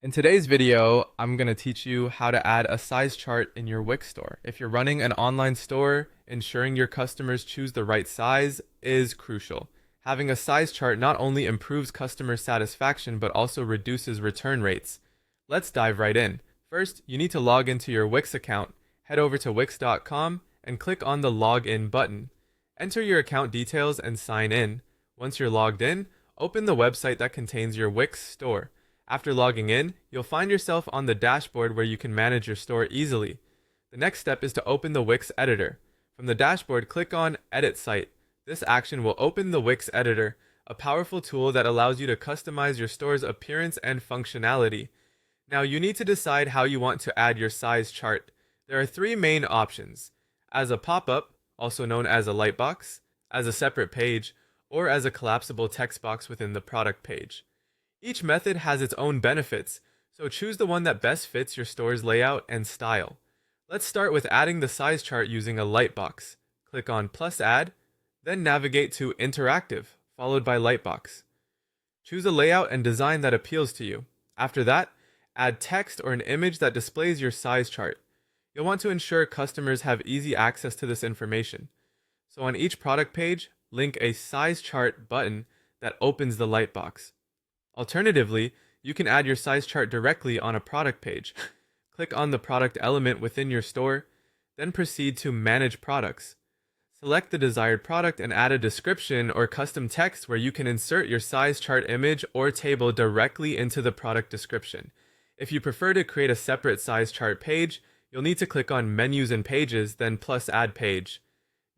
In today's video, I'm going to teach you how to add a size chart in your Wix store. If you're running an online store, ensuring your customers choose the right size is crucial. Having a size chart not only improves customer satisfaction but also reduces return rates. Let's dive right in. First, you need to log into your Wix account. Head over to wix.com and click on the Login button. Enter your account details and sign in. Once you're logged in, open the website that contains your Wix store. After logging in, you'll find yourself on the dashboard where you can manage your store easily. The next step is to open the Wix editor. From the dashboard, click on Edit Site. This action will open the Wix editor, a powerful tool that allows you to customize your store's appearance and functionality. Now you need to decide how you want to add your size chart. There are three main options: as a pop-up, also known as a lightbox, as a separate page, or as a collapsible text box within the product page. Each method has its own benefits, so choose the one that best fits your store's layout and style. Let's start with adding the size chart using a lightbox. Click on Plus Add, then navigate to Interactive, followed by Lightbox. Choose a layout and design that appeals to you. After that, add text or an image that displays your size chart. You'll want to ensure customers have easy access to this information. So on each product page, link a size chart button that opens the lightbox. Alternatively, you can add your size chart directly on a product page. Click on the product element within your store, then proceed to Manage Products. Select the desired product and add a description or custom text where you can insert your size chart image or table directly into the product description. If you prefer to create a separate size chart page, you'll need to click on Menus and Pages, then plus Add Page.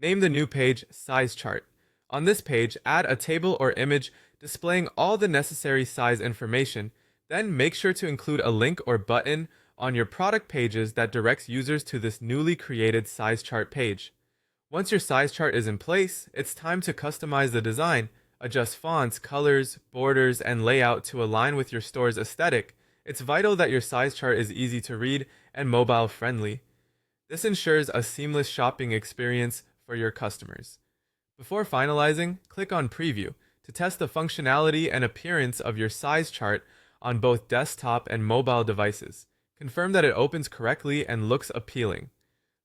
Name the new page Size Chart. On this page, add a table or image displaying all the necessary size information, then make sure to include a link or button on your product pages that directs users to this newly created size chart page. Once your size chart is in place, it's time to customize the design, adjust fonts, colors, borders, and layout to align with your store's aesthetic. It's vital that your size chart is easy to read and mobile friendly. This ensures a seamless shopping experience for your customers. Before finalizing, click on Preview to test the functionality and appearance of your size chart on both desktop and mobile devices. Confirm that it opens correctly and looks appealing.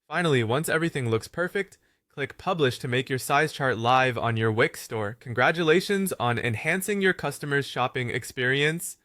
Finally, once everything looks perfect, click Publish to make your size chart live on your Wix store. Congratulations on enhancing your customers' shopping experience.